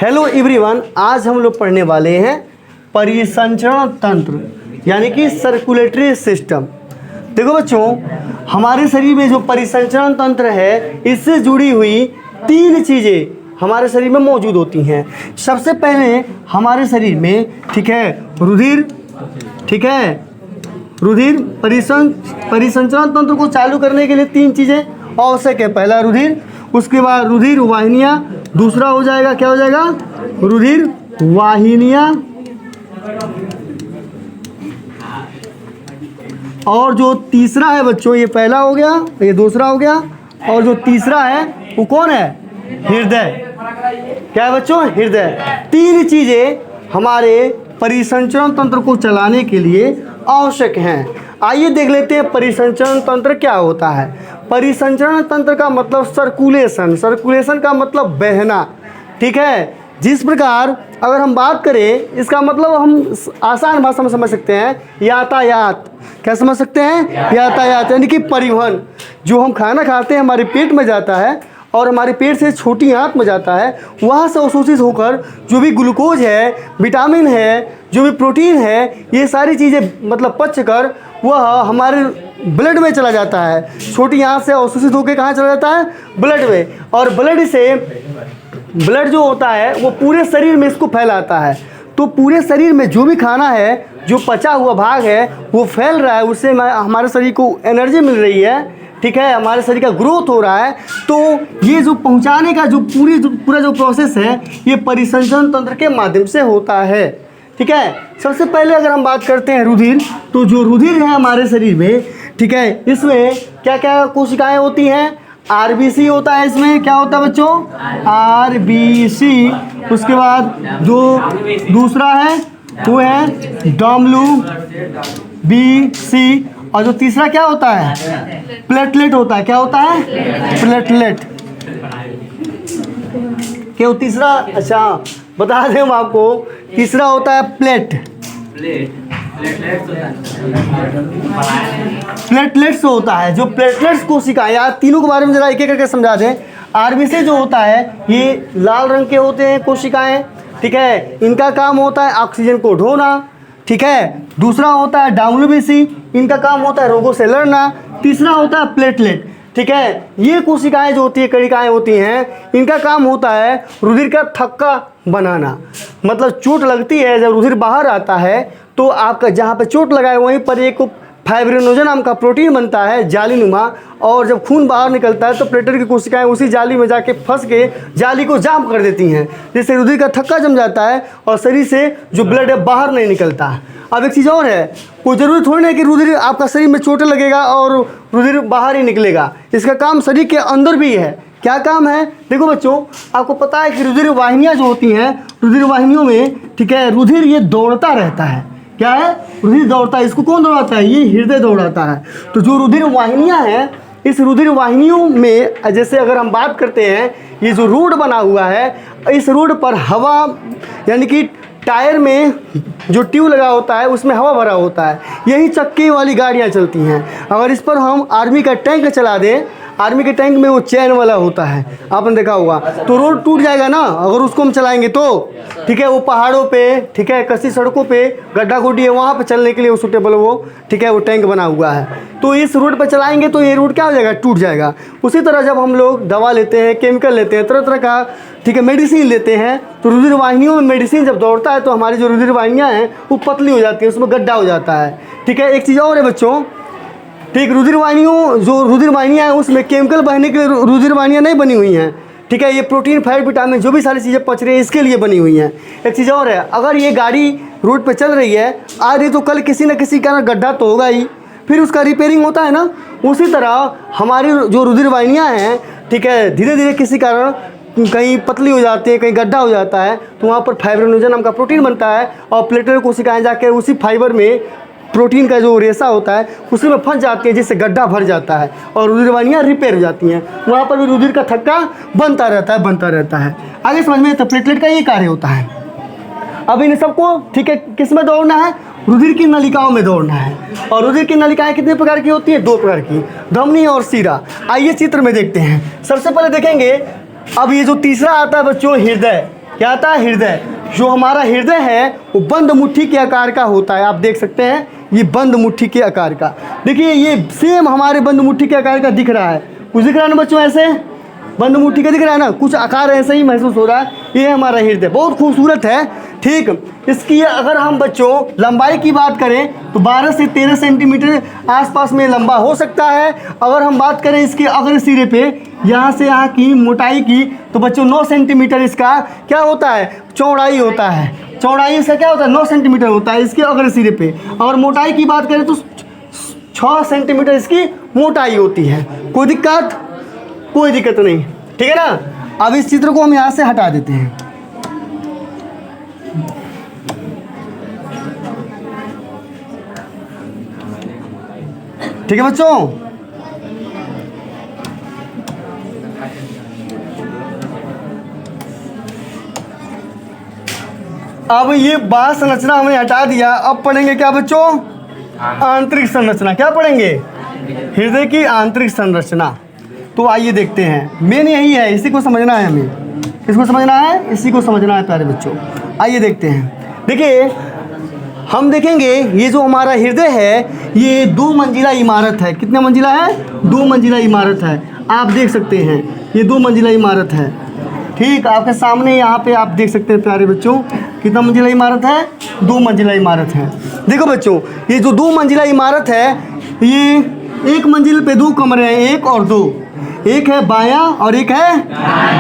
Hello everyone, आज हम लोग पढ़ने वाले हैं परिसंचरण तंत्र यानी कि सर्कुलेटरी सिस्टम। देखो बच्चों, हमारे शरीर में जो परिसंचरण तंत्र है इससे जुड़ी हुई 3 चीज़ें हमारे शरीर में मौजूद होती हैं। सबसे पहले हमारे शरीर में रुधिर, रुधिर परिसंचरण तंत्र को चालू करने के लिए 3 चीज़ें आवश्यक है। पहला रुधिर, उसके बाद रुधिर वाहिनियाँ, दूसरा हो जाएगा क्या हो जाएगा रुधिर वाहिनियाँ, और जो तीसरा है बच्चों, ये पहला हो गया, ये दूसरा हो गया, और जो तीसरा है वो कौन है? हृदय। क्या है बच्चों? हृदय। 3 चीज़ें हमारे परिसंचरण तंत्र को चलाने के लिए आवश्यक हैं। आइए देख लेते हैं परिसंचरण तंत्र क्या होता है। परिसंचरण तंत्र का मतलब सर्कुलेशन का मतलब बहना, ठीक है। जिस प्रकार अगर हम बात करें, इसका मतलब हम आसान भाषा में समझ सकते हैं, यातायात। क्या समझ सकते हैं? यातायात यानी कि परिवहन। जो हम खाना खाते हैं हमारे पेट में जाता है और हमारे पेट से छोटी आंत में जाता है, वहाँ से अवशोषित होकर जो भी ग्लूकोज है, विटामिन है, जो भी प्रोटीन है, ये सारी चीज़ें मतलब पच कर वह हमारे ब्लड में चला जाता है। छोटी आंत से अवशोषित होकर कहाँ चला जाता है? ब्लड में। और ब्लड जो होता है वो पूरे शरीर में इसको फैलाता है। तो पूरे शरीर में जो भी खाना है, जो पचा हुआ भाग है, वो फैल रहा है, उससे हमारे शरीर को एनर्जी मिल रही है, ठीक है, हमारे शरीर का ग्रोथ हो रहा है। तो ये जो पहुंचाने का जो पूरा जो प्रोसेस है, ये परिसंचरण तंत्र के माध्यम से होता है, ठीक है। सबसे पहले अगर हम बात करते हैं रुधिर, तो जो रुधिर है हमारे शरीर में, ठीक है, इसमें क्या क्या कोशिकाएं होती हैं? आरबीसी होता है। इसमें क्या होता है बच्चों? आरबीसी। उसके बाद जो दूसरा है वो है डब्ल्यूबीसी, और जो तीसरा क्या होता है? प्लेटलेट होता है। क्या होता है? प्लेटलेट। क्यों तीसरा? अच्छा बता दें हम आपको, तीसरा होता है प्लेटलेट्स होता है। जो प्लेटलेट्स कोशिकाएं, यार तीनों के बारे में जरा एक एक करके समझा दें। आरबीसी जो होता है ये लाल रंग के होते हैं कोशिकाएं, ठीक है, इनका काम होता है ऑक्सीजन को ढोना, ठीक है। दूसरा होता है डब्ल्यूबीसी, इनका काम होता है रोगों से लड़ना। तीसरा होता है प्लेटलेट, ठीक है। ये कोशिकाएं जो होती है, कणिकाएं होती हैं, इनका काम होता है रुधिर का थक्का बनाना। मतलब चोट लगती है, जब रुधिर बाहर आता है तो आपका जहाँ पे चोट लगा है वहीं पर एक फाइब्रिनोजन नाम का प्रोटीन बनता है जालीनुमा, और जब खून बाहर निकलता है तो प्लेटलेट की कोशिकाएं उसी जाली में जाके फंस के जाली को जाम कर देती हैं, जिससे रुधिर का थक्का जम जाता है और शरीर से जो ब्लड है बाहर नहीं निकलता। अब एक चीज़ और है, कोई ज़रूरी थोड़ी नहीं कि रुधिर आपका शरीर में चोट लगेगा और रुधिर बाहर ही निकलेगा। इसका काम शरीर के अंदर भी है। क्या काम है? देखो बच्चों, आपको पता है कि रुधिर वाहिनियाँ जो होती हैं, रुधिर वाहिनियों में, ठीक है, रुधिर ये दौड़ता रहता है। क्या है? रुधिर दौड़ता है। इसको कौन दौड़ाता है? ये हृदय दौड़ाता है। तो जो रुधिर वाहिनियाँ हैं, इस रुधिर वाहिनियों में जैसे अगर हम बात करते हैं, ये जो रोड बना हुआ है, इस रोड पर हवा यानी कि टायर में जो ट्यूब लगा होता है उसमें हवा भरा होता है, यही चक्के वाली गाड़ियाँ चलती हैं। अगर इस पर हम आर्मी का टैंक चला दें, आर्मी के टैंक में वो चैन वाला होता है, आपने देखा होगा, तो रोड टूट जाएगा ना अगर उसको हम चलाएंगे तो, ठीक है। वो पहाड़ों पे, ठीक है, कच्ची सड़कों पे गड्ढा गुड्डी है, वहाँ पे चलने के लिए वो सूटेबल वो, ठीक है, वो टैंक बना हुआ है। तो इस रोड पर चलाएंगे तो ये रोड क्या हो जाएगा? टूट जाएगा। उसी तरह जब हम लोग दवा लेते हैं, केमिकल लेते हैं, तरह तरह का, ठीक है, मेडिसिन लेते हैं, तो रुधिर वाहिनियों में मेडिसिन जब दौड़ता है तो हमारी जो रुधिर वाहिनियाँ हैं वो पतली हो जाती है, उसमें गड्ढा हो जाता है, ठीक है। एक चीज़ और है बच्चों, ठीक, रुधिर वाहिनियाँ हैं उसमें केमिकल बहने के लिए रुधिर वाहिनियाँ नहीं बनी हुई हैं, ठीक है। ये प्रोटीन, फैट, विटामिन जो भी सारी चीज़ें पच रही है इसके लिए बनी हुई हैं। एक चीज़ और है, अगर ये गाड़ी रोड पे चल रही है आज, तो कल किसी न किसी का गड्ढा तो होगा ही, फिर उसका रिपेयरिंग होता है ना। उसी तरह हमारी जो रुधिर वाहिनियाँ हैं, ठीक है, धीरे धीरे किसी कारण कहीं पतली हो जाती है, कहीं गड्ढा हो जाता है, तो वहाँ पर फाइब्रिनोजन नाम का प्रोटीन बनता है और प्लेटलेट कोशिकाएं जाकर उसी फाइबर में प्रोटीन का जो रेशा होता है उसी में फंस जाती है, जिससे गड्ढा भर जाता है और रुधिर वाहिनियाँ रिपेयर हो जाती हैं। वहाँ पर भी रुधिर का थक्का बनता रहता है। आगे समझ में, तो प्लेटलेट का ये कार्य होता है। अब इन सबको, ठीक है, किस में दौड़ना है? रुधिर की नलिकाओं में दौड़ना है। और रुधिर की नलिकाएं कितने प्रकार की होती हैं? 2 प्रकार की, धमनी और सीरा। आइए चित्र में देखते हैं। सबसे पहले देखेंगे, अब ये जो तीसरा आता है बच्चों, हृदय, क्या आता है? हृदय। जो हमारा हृदय है वो बंद मुट्ठी के आकार का होता है। आप देख सकते हैं ये बंद मुट्ठी के आकार का। देखिए ये सेम हमारे बंद मुट्ठी के आकार का दिख रहा है। कुछ दिख रहा है ना बच्चों? ऐसे बंद मुट्ठी का दिख रहा है ना, कुछ आकार ऐसे ही महसूस हो रहा है। ये हमारा हृदय बहुत खूबसूरत है। ठीक, इसकी अगर हम बच्चों लंबाई की बात करें तो 12 से 13 सेंटीमीटर आसपास में लंबा हो सकता है। अगर हम बात करें इसके अग्र सिरे पे यहाँ से यहाँ की मोटाई की तो बच्चों 9 सेंटीमीटर इसका क्या होता है? चौड़ाई होता है। चौड़ाई इसका क्या होता है? 9 सेंटीमीटर होता है इसके अग्र सिरे पे। और मोटाई की बात करें तो 6 सेंटीमीटर इसकी मोटाई होती है। कोई दिक्कत? कोई दिक्कत नहीं, ठीक है ना। अब इस चित्र को हम यहाँ से हटा देते हैं। ठीक है बच्चों, अब ये बाह्य संरचना हमने हटा दिया। अब पढ़ेंगे क्या बच्चों? आंतरिक संरचना। क्या पढ़ेंगे? हृदय की आंतरिक संरचना। तो आइए देखते हैं, मेन यही है, इसी को समझना है हमें। किसको समझना है? इसी को समझना है प्यारे बच्चों। आइए देखते हैं। देखिए हम देखेंगे ये जो हमारा हृदय है ये 2 मंजिला इमारत है। कितने मंजिला है? 2 मंजिला इमारत है। आप देख सकते हैं ये 2 मंजिला इमारत है। ठीक, आपके सामने यहाँ पे आप देख सकते हैं प्यारे बच्चों, कितना मंजिला इमारत है? 2 मंजिला इमारत है। देखो बच्चों ये जो 2 मंजिला इमारत है ये एक मंजिल पे 2 कमरे हैं, 1 और 2। एक है बायां और एक है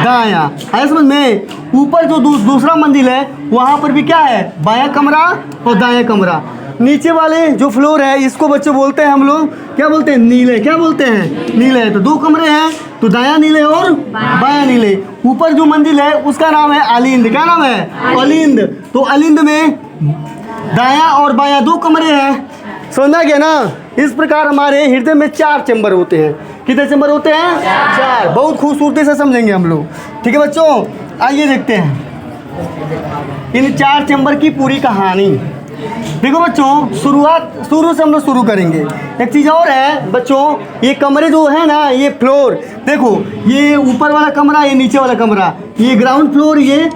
दायां। है समझ में? ऊपर जो दूसरा मंजिल है वहाँ पर भी क्या है? बायां कमरा और दायां कमरा। नीचे वाले जो फ्लोर है इसको बच्चे बोलते हैं हम लोग, क्या बोलते हैं? नीले। क्या बोलते हैं? नीले। तो 2 कमरे हैं तो दायां नीले और बायां नीले। ऊपर जो मंजिल है उसका नाम है अलिंद। क्या नाम है? अलिंद। तो अलिंद में दायां और बायां 2 कमरे हैं। समझना गया ना? इस प्रकार हमारे हृदय में 4 चैम्बर होते हैं। कितने चैम्बर होते हैं? 4। बहुत खूबसूरती से समझेंगे हम लोग। ठीक है बच्चों, आइए देखते हैं इन 4 चैम्बर की पूरी कहानी। देखो बच्चों शुरू से हम लोग शुरू करेंगे। एक चीज़ और है बच्चों, ये कमरे जो है ना, ये फ्लोर देखो, ये ऊपर वाला कमरा, ये नीचे वाला कमरा, ये ग्राउंड फ्लोर, ये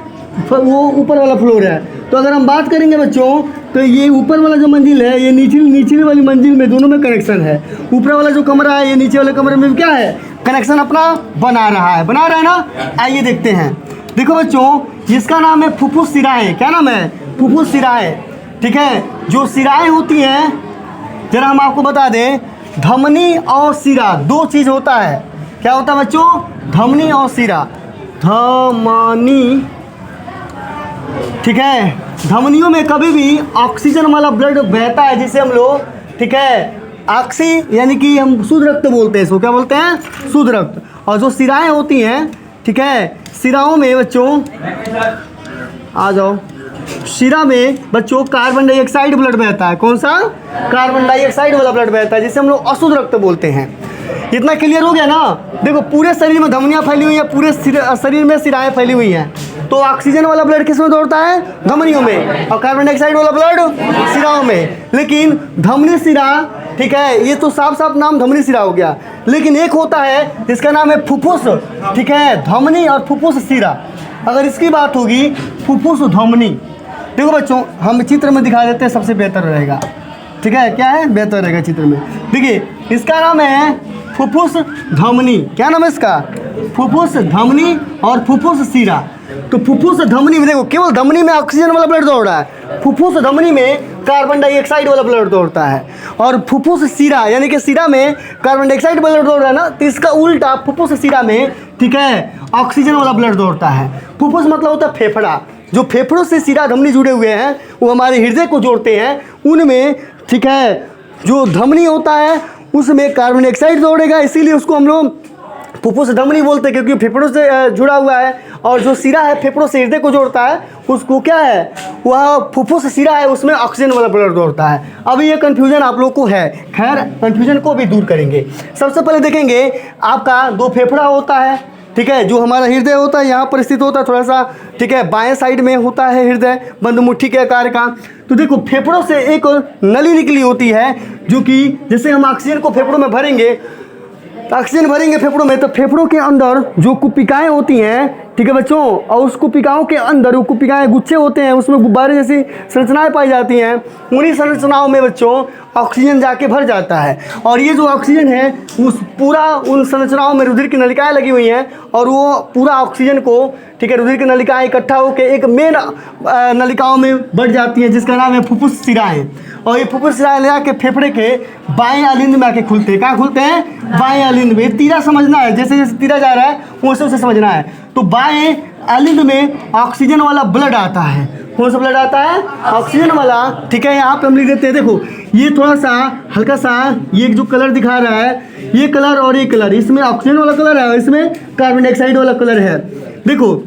वो ऊपर वाला फ्लोर है। तो अगर हम बात करेंगे बच्चों तो ये ऊपर वाला जो मंजिल है ये नीचे वाली मंजिल में दोनों में कनेक्शन है। ऊपर वाला जो कमरा है ये नीचे वाले कमरे में क्या है? कनेक्शन अपना बना रहा है ना। आइए देखते हैं। देखो बच्चों इसका नाम है फुफ्फुस शिराएं। क्या नाम है? फुफ्फुस शिराएं। ठीक है, जो शिराएं होती हैं जरा हम आपको बता दें, धमनी और शिरा 2 चीज़ होता है। क्या होता है बच्चों? धमनी और शिरा। धमनी, ठीक है, धमनियों में कभी भी ऑक्सीजन वाला ब्लड बहता है जिसे हम लोग, ठीक है, ऑक्सी यानी कि हम शुद्ध रक्त बोलते हैं इसको। क्या बोलते हैं? शुद्ध रक्त। और जो शिराएं होती हैं, ठीक है, शिराओं में बच्चों आ जाओ, शिरा में बच्चों कार्बन डाइऑक्साइड ब्लड बहता है। कौन सा? कार्बन डाइऑक्साइड वाला ब्लड बहता है जिसे हम लोग अशुद्ध रक्त बोलते हैं। इतना क्लियर हो गया ना? देखो पूरे शरीर में धमनियाँ फैली हुई हैं, पूरे शरीर में शिराएं फैली हुई हैं। तो ऑक्सीजन वाला ब्लड किस में दौड़ता है? धमनियों में। और कार्बन डाइऑक्साइड वाला ब्लड शिराओं में। लेकिन धमनी शिरा, ठीक है, ये तो साफ साफ नाम धमनी शिरा हो गया। लेकिन एक होता है जिसका नाम है फुफ्फुस, ठीक है, धमनी और फुफ्फुस शिरा। अगर इसकी बात होगी फुफ्फुस धमनी, देखो बच्चों हम चित्र में दिखा देते हैं, सबसे बेहतर रहेगा। ठीक है, क्या है? बेहतर रहेगा चित्र में। देखिए इसका नाम है फुफ्फुस धमनी। क्या नाम है इसका? फुफ्फुस धमनी और फुफ्फुस शिरा। तो फुफ्फुस धमनी में देखो केवल धमनी में ऑक्सीजन वाला ब्लड दौड़ रहा है, फुफ्फुस धमनी में कार्बन डाइऑक्साइड वाला ब्लड दौड़ता है। और फुफ्फुस शिरा यानी कि शिरा में कार्बन डाइऑक्साइड ब्लड दौड़ रहा है ना, तो इसका उल्टा फुफ्फुस शिरा में, ठीक है, ऑक्सीजन वाला ब्लड दौड़ता है। फुफ्फुस मतलब होता है फेफड़ा। जो फेफड़ों से शिरा धमनी जुड़े हुए हैं वो हमारे हृदय को जोड़ते हैं। उनमें, ठीक है, जो धमनी होता है उसमें कार्बन डाइऑक्साइड दौड़ेगा, इसीलिए उसको हम लोग फुफ्फुस धमनी बोलते हैं, क्योंकि फेफड़ों से जुड़ा हुआ है। और जो शिरा है फेफड़ों से हृदय को जोड़ता है, उसको क्या है? वह फुफ्फुस शिरा है, उसमें ऑक्सीजन वाला ब्लड दौड़ता है। अभी ये कन्फ्यूजन आप लोग को है, खैर कन्फ्यूजन को भी दूर करेंगे। सबसे पहले देखेंगे आपका 2 फेफड़ा होता है, ठीक है, जो हमारा हृदय होता है यहाँ पर स्थित होता है थोड़ा सा, ठीक है, बाएं साइड में होता है हृदय, बंद मुट्ठी के आकार का। तो देखो फेफड़ों से एक नली निकली होती है, जो कि जैसे हम ऑक्सीजन को फेफड़ों में भरेंगे ऑक्सीजन भरेंगे फेफड़ों में, तो फेफड़ों के अंदर जो कुपिकाएं होती हैं, ठीक है बच्चों, और उस कुपिकाओं के अंदर वो कुपिकाएं गुच्छे होते हैं, उसमें गुब्बारे जैसी संरचनाएं पाई जाती हैं। उन्हीं संरचनाओं में बच्चों ऑक्सीजन जाके भर जाता है, और ये जो ऑक्सीजन है उस पूरा उन संरचनाओं में रुधिर की नलिकाएं लगी हुई हैं, और वो पूरा ऑक्सीजन को, ठीक है, रुधिर की नलिकाएं इकट्ठा होकर एक मेन नलिकाओं में बढ़ जाती हैं, जिसका नाम है फुफ्फुस शिराएं। और ये फुफ्फुस शिराएं ले आके फेफड़े के बाएं अलिंद में आके खुलते हैं। कहाँ खुलते हैं? बाएं अलिंद में। तीरा समझना है, जैसे जैसे तीरा जा रहा है वैसे वैसे समझना है। तो बाएं अलिंद में ऑक्सीजन वाला ब्लड आता है। कौन सा ब्लड आता है? ऑक्सीजन वाला, ठीक है। यहाँ पे हम लिख देते हैं, देखो ये थोड़ा सा हल्का सा ये जो कलर दिखा रहा है, ये कलर और ये कलर, इसमें ऑक्सीजन वाला कलर है और इसमें कार्बन डाइऑक्साइड वाला कलर है। देखो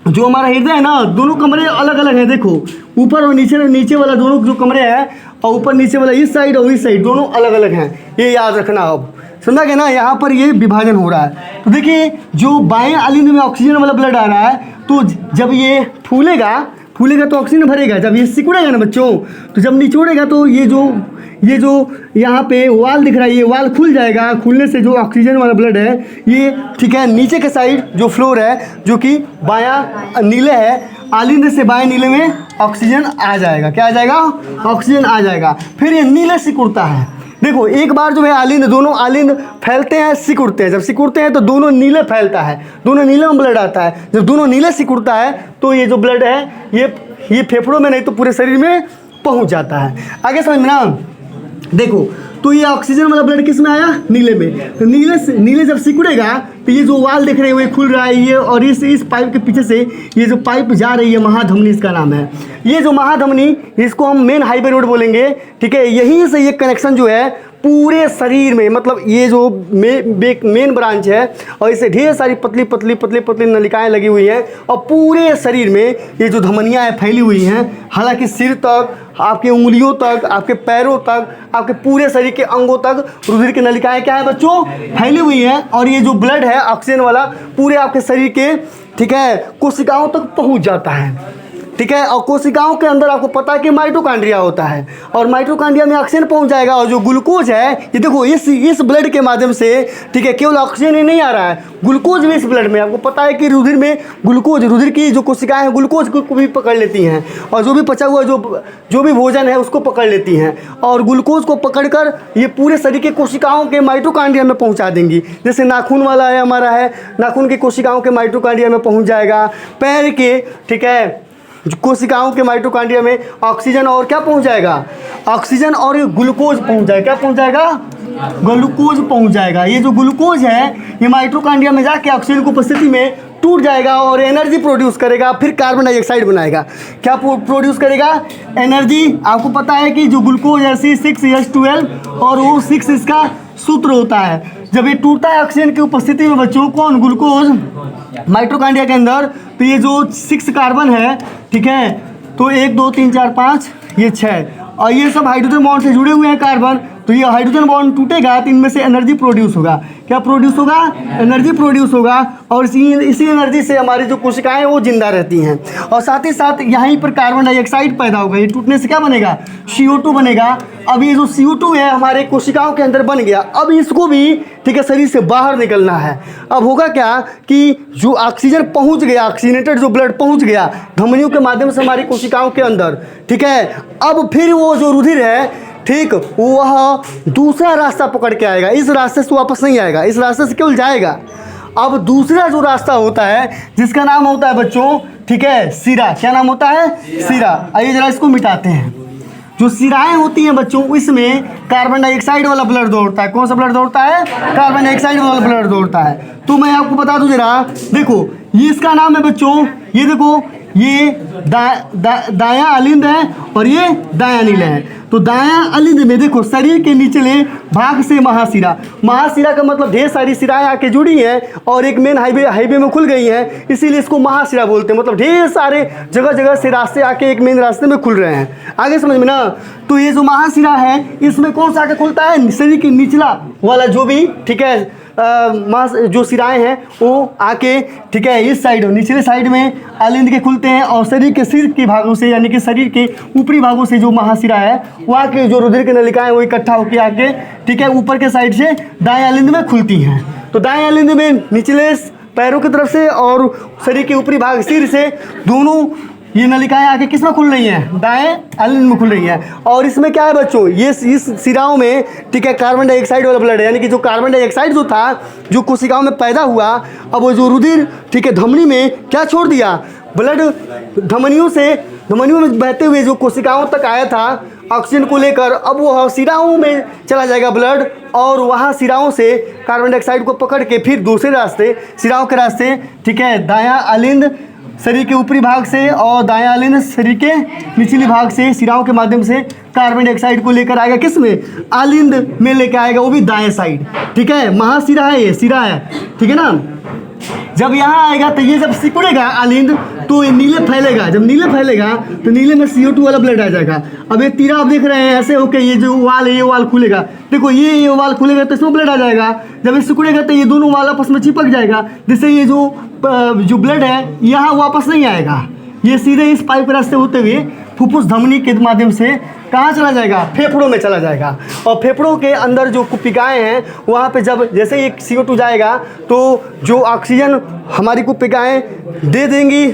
जो हमारा हृदय है ना, दोनों कमरे अलग अलग हैं। देखो ऊपर और नीचे वाला दोनों जो कमरे हैं, और ऊपर नीचे वाला इस साइड और इस साइड दोनों अलग अलग हैं, ये याद रखना। अब समझा गया ना, यहाँ पर ये विभाजन हो रहा है। तो देखिए जो बाएं अलिंद में ऑक्सीजन वाला ब्लड आ रहा है, तो जब ये फूलेगा तो ऑक्सीजन भरेगा। जब ये सिकुड़ेगा ना बच्चों, तो जब निचोड़ेगा तो ये जो यहाँ पे वाल दिख रहा है, ये वाल खुल जाएगा। खुलने से जो ऑक्सीजन वाला ब्लड है ये, ठीक है, नीचे के साइड जो फ्लोर है, जो कि बायां नीले है, आलिंद से बाएं नीले में ऑक्सीजन आ जाएगा। क्या आ जाएगा? ऑक्सीजन आ जाएगा। फिर ये नीले सिकुड़ता है। देखो एक बार जो है आलिंद, दोनों आलिंद फैलते हैं, सिकुड़ते हैं। जब सिकुड़ते हैं तो दोनों नीले फैलता है, दोनों नीले में ब्लड आता है। जब दोनों नीले सिकुड़ता है तो ये जो ब्लड है ये फेफड़ों में नहीं तो पूरे शरीर में पहुंच जाता है। आगे समझ में ना। देखो तो ये ऑक्सीजन वाला ब्लड किस में आया? नीले में। तो नीले जब सिकुड़ेगा तो ये जो वाल दिख रहे हैं वो खुल रहा है, ये, और इस पाइप के पीछे से ये जो पाइप जा रही है, महाधमनी इसका नाम है। ये जो महाधमनी, इसको हम मेन हाईवे रोड बोलेंगे, ठीक है। यहीं से ये कनेक्शन जो है पूरे शरीर में, मतलब ये जो मेन ब्रांच है, और इससे ढेर सारी पतली नलिकाएं लगी हुई हैं, और पूरे शरीर में ये जो धमनियां हैं फैली हुई हैं। हालांकि सिर तक, आपके उंगलियों तक, आपके पैरों तक, आपके पूरे शरीर के अंगों तक रुधिर की नलिकाएं क्या है बच्चों? फैली हुई हैं। और ये जो ब्लड है ऑक्सीजन वाला पूरे आपके शरीर के, ठीक है, कोशिकाओं तक पहुंच जाता है, ठीक है। और कोशिकाओं के अंदर आपको पता है कि माइटोकॉन्ड्रिया होता है, और माइटोकॉन्ड्रिया में ऑक्सीजन पहुंच जाएगा। और जो ग्लूकोज है, ये देखो इस ब्लड के माध्यम से, ठीक है, केवल ऑक्सीजन ही नहीं आ रहा है, ग्लूकोज भी इस ब्लड में। आपको पता है कि रुधिर में ग्लूकोज, रुधिर की जो कोशिकाएं हैं ग्लूकोज को भी पकड़ लेती हैं, और जो भी पचा हुआ जो भी भोजन है उसको पकड़ लेती हैं, और ग्लूकोज को पकड़कर ये पूरे शरीर के कोशिकाओं के माइटोकॉन्ड्रिया में पहुँचा देंगी। जैसे नाखून वाला है हमारा है, नाखून की कोशिकाओं के माइटोकॉन्ड्रिया में पहुँच जाएगा। पैर के, ठीक है, कोशिकाओं के माइटोकॉन्ड्रिया में ऑक्सीजन और क्या पहुंच जाएगा? ऑक्सीजन और ग्लूकोज पहुंच जाएगा। क्या पहुंच जाएगा? ग्लूकोज पहुंच जाएगा। ये जो ग्लूकोज है ये माइटोकॉन्ड्रिया में जाके ऑक्सीजन की उपस्थिति में टूट जाएगा और एनर्जी प्रोड्यूस करेगा, फिर कार्बन डाइऑक्साइड बनाएगा। क्या प्रोड्यूस करेगा? एनर्जी। आपको पता है कि जो ग्लूकोज है C6H12 और O6 इसका सूत्र होता है। जब ये टूटता है ऑक्सीजन की उपस्थिति में बच्चों, कौन? ग्लूकोज माइटोकॉन्ड्रिया के अंदर, तो ये जो 6 कार्बन है, ठीक है, तो 1 2 3 4 5 ये 6, और ये सब हाइड्रोजन बॉन्ड से जुड़े हुए हैं कार्बन। तो ये हाइड्रोजन बॉन्ड टूटेगा तो इनमें से एनर्जी प्रोड्यूस होगा। क्या प्रोड्यूस होगा? एनर्जी प्रोड्यूस होगा, और इसी एनर्जी से हमारी जो कोशिकाएं हैं वो जिंदा रहती हैं। और साथ ही साथ यहीं पर कार्बन डाइऑक्साइड पैदा होगा। ये टूटने से क्या बनेगा? CO2 बनेगा। अब ये जो CO2 है हमारे कोशिकाओं के अंदर बन गया, अब इसको भी, ठीक है, शरीर से बाहर निकलना है। अब होगा क्या कि जो ऑक्सीजन पहुंच गया, ऑक्सीजनेटेड जो ब्लड पहुंच गया धमनियों के माध्यम से हमारी कोशिकाओं के अंदर, ठीक है, अब फिर वो जो रुधिर है, ठीक, वह दूसरा रास्ता पकड़ के आएगा। इस रास्ते से वापस नहीं आएगा, इस रास्ते से केवल जाएगा। अब दूसरा जो रास्ता होता है जिसका नाम होता है बच्चों, ठीक है, शिरा। क्या नाम होता है? शिरा। आइए जरा इसको मिटाते हैं। जो शिराएं होती हैं बच्चों, इसमें कार्बन डाइऑक्साइड वाला ब्लड दौड़ता है। कौन सा ब्लड दौड़ता है? कार्बन डाइऑक्साइड वाला ब्लड दौड़ता है। तो मैं आपको बता दूं जरा, देखो ये इसका नाम है बच्चों, ये देखो ये दायां अलिंद है और ये दायां नीला है। तो दायां अलिंद में देखो शरीर के निचले भाग से महाशिरा, महाशिरा का मतलब ढेर सारी शिराएं आके जुड़ी हैं और एक मेन हाईवे में खुल गई हैं, इसीलिए इसको महाशिरा बोलते हैं। मतलब ढेर सारे जगह से रास्ते आके एक मेन रास्ते में खुल रहे हैं। आगे समझ में ना। तो ये जो महाशिरा है इसमें कौन सा आके खुलता है? शरीर के निचला वाला जो भी, ठीक है, जो सिराएं हैं वो आके, ठीक है, इस साइड निचले साइड में अलिंद के खुलते हैं और शरीर के सिर के भागों से, यानी कि शरीर के ऊपरी भागों से जो महाशिरा है वो आके जो रुधिर की नलिकाएं वो इकट्ठा होकर आके, ठीक है, ऊपर के साइड से दाएं अलिंद में खुलती हैं। तो दाएं अलिंद में निचले पैरों की तरफ से और शरीर के ऊपरी भाग सिर से दोनों ये नलिकाएं आके किस में खुल रही हैं? दाएं अलिंद में खुल रही हैं। और इसमें क्या है बच्चों, ये इस सिराओं में, ठीक है, कार्बन डाइऑक्साइड वाला ब्लड है, यानी कि जो कार्बन डाइऑक्साइड जो था जो कोशिकाओं में पैदा हुआ, अब वो जो रुधिर, ठीक है, धमनी में क्या छोड़ दिया? ब्लड धमनियों में बहते हुए जो कोशिकाओं तक आया था ऑक्सीजन को लेकर, अब वो सिराओं में चला जाएगा ब्लड, और वहाँ सिराओं से कार्बन डाइऑक्साइड को पकड़ के फिर दूसरे रास्ते, सिराओं के रास्ते, ठीक है, दायां अलिंद शरीर के ऊपरी भाग से और दायां अलिंद शरीर के निचले भाग से सिराओं के माध्यम से कार्बन डाइऑक्साइड को लेकर आएगा किस में? अलिंद में लेकर आएगा, वो भी दाएं साइड, ठीक है। महाशिरा है, ये सिरा है, ठीक है ना। जब यहाँ आएगा तो ये जब सिकुड़ेगा अलिंद तो ये नीले फैलेगा, जब नीले फैलेगा तो नीले में CO2 वाला ब्लड आ जाएगा। अब ये तीरा आप देख रहे हैं ऐसे होके, ये जो वाल है ये वाल खुलेगा, देखो ये वाल खुलेगा तो इसमें ब्लड आ जाएगा। जब ये सिकुड़ेगा तो ये दोनों वाल आपस में चिपक जाएगा, जिससे ये जो ब्लड है यहाँ वापस नहीं आएगा, ये सीधे इस पाइप रास्ते होते हुए फुफ्फुस धमनी के माध्यम से कहाँ चला जाएगा? फेफड़ों में चला जाएगा। और फेफड़ों के अंदर जो कुपिकाएँ हैं वहाँ पे जब जैसे ही CO2 जाएगा तो जो ऑक्सीजन हमारी कुपिकाएँ दे देंगी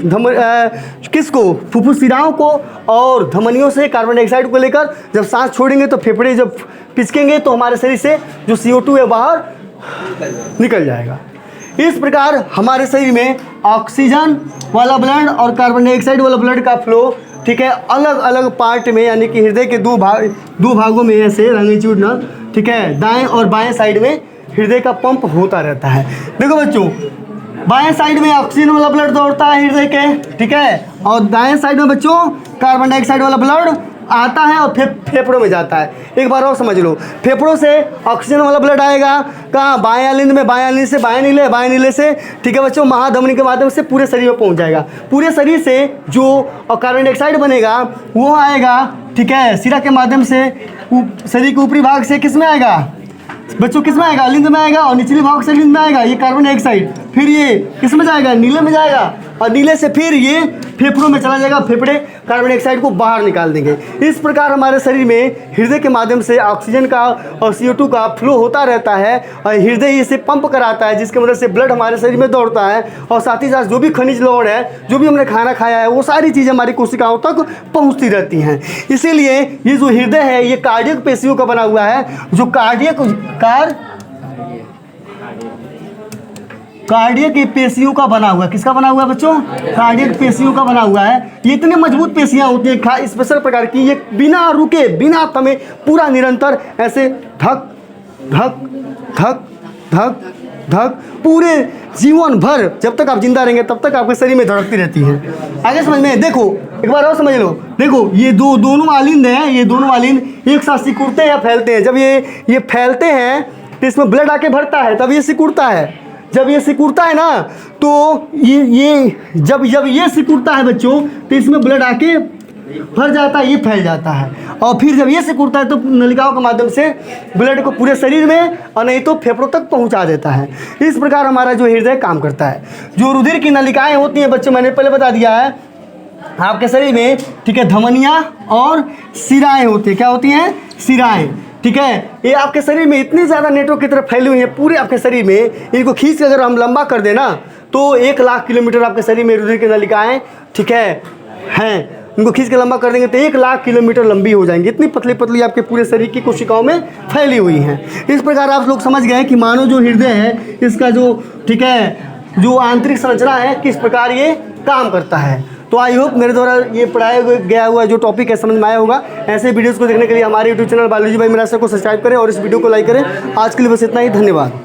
किसको? फुफ्फुस सिराओं को, और धमनियों से कार्बन डाइऑक्साइड को लेकर जब सांस छोड़ेंगे तो फेफड़े जब पिचकेंगे तो हमारे शरीर से जो CO2 है बाहर निकल जाएगा। इस प्रकार हमारे शरीर में ऑक्सीजन वाला ब्लड और कार्बन डाइऑक्साइड वाला ब्लड का फ्लो, ठीक है, अलग अलग पार्ट में, यानी कि हृदय के दो भागों में ऐसे लॉन्गिट्यूडनल, ठीक है, दाएं और बाएं साइड में हृदय का पंप होता रहता है। देखो बच्चों, बाएं साइड में ऑक्सीजन वाला ब्लड दौड़ता है हृदय के, ठीक है, और दाएं साइड में बच्चों कार्बन डाइऑक्साइड वाला ब्लड आता है और फेफड़ों में जाता है। एक बार और समझ लो, फेफड़ों से ऑक्सीजन वाला ब्लड आएगा कहाँ? बाएं अलिंद में, बाएं अलिंद से बाएं नीले से, ठीक है बच्चों, महाधमनी के माध्यम से पूरे शरीर में पहुंच जाएगा। पूरे शरीर से जो कार्बन डाइऑक्साइड बनेगा वो आएगा, ठीक है, सिरा के माध्यम से शरीर के ऊपरी भाग से किस में आएगा बच्चों? किस में आएगा? अलिंद में आएगा, और निचले भाग से अलिंद में आएगा ये कार्बन डाइऑक्साइड, फिर ये किस में जाएगा? नीले में जाएगा, और नीले से फिर ये फेफड़ों में चला जाएगा, फेफड़े कार्बन डाइऑक्साइड को बाहर निकाल देंगे। इस प्रकार हमारे शरीर में हृदय के माध्यम से ऑक्सीजन का और CO2 का फ्लो होता रहता है, और हृदय इसे पंप कराता है, जिसकी मदद से ब्लड हमारे शरीर में दौड़ता है, और साथ ही साथ जो भी खनिज लवण है, जो भी हमने खाना खाया है, वो सारी चीज़ें हमारी कोशिकाओं तक पहुँचती रहती हैं। इसीलिए ये जो हृदय है ये कार्डियक पेशियों का बना हुआ है, जो कार्डियक पेशियों का बना हुआ है। किसका बना हुआ है बच्चों? कार्डियक पेशियों का बना हुआ है। ये इतनी मजबूत पेशियां होती हैं स्पेशल प्रकार की, ये बिना रुके बिना थमे पूरा निरंतर ऐसे धक धक धक धक धक पूरे जीवन भर जब तक आप जिंदा रहेंगे तब तक आपके शरीर में धड़कती रहती है। आगे समझ में? देखो एक बार और समझ लो, देखो ये दोनों अलिंद हैं, ये दोनों अलिंद एक साथ सिकुड़ते हैं या फैलते हैं। जब ये फैलते हैं तो इसमें ब्लड आके भरता है, तब ये सिकुड़ता है। जब ये सिकुड़ता है ना तो ये जब ये सिकुड़ता है बच्चों तो इसमें ब्लड आके भर जाता है, ये फैल जाता है, और फिर जब ये सिकुड़ता है तो नलिकाओं के माध्यम से ब्लड को पूरे शरीर में और नहीं तो फेफड़ों तक पहुंचा देता है। इस प्रकार हमारा जो हृदय काम करता है। जो रुधिर की नलिकाएं होती हैं बच्चों, मैंने पहले बता दिया है आपके शरीर में, ठीक है, धमनियाँ और सिराएँ होती हैं। क्या होती हैं? सिराएँ, ठीक है। ये आपके शरीर में इतनी ज़्यादा नेटवर्क की तरफ फैली हुई है पूरे आपके शरीर में, इनको खींच के अगर हम लंबा कर देना तो 1 लाख किलोमीटर आपके शरीर में रुधिर की नलिकाएँ, ठीक है, हैं। इनको खींच के लंबा कर देंगे तो 1 लाख किलोमीटर लंबी हो जाएंगी। इतनी पतली पतली आपके पूरे शरीर की कोशिकाओं में फैली हुई हैं। इस प्रकार आप लोग समझ गए कि मानव जो हृदय है इसका जो, ठीक है, जो आंतरिक संरचना है किस प्रकार ये काम करता है। तो आई होप मेरे द्वारा ये पढ़ाया गया हुआ जो टॉपिक है समझ में आया होगा। ऐसे वीडियोस को देखने के लिए हमारे YouTube channel biology by Miraj को सब्सक्राइब करें और इस वीडियो को लाइक करें। आज के लिए बस इतना ही, धन्यवाद।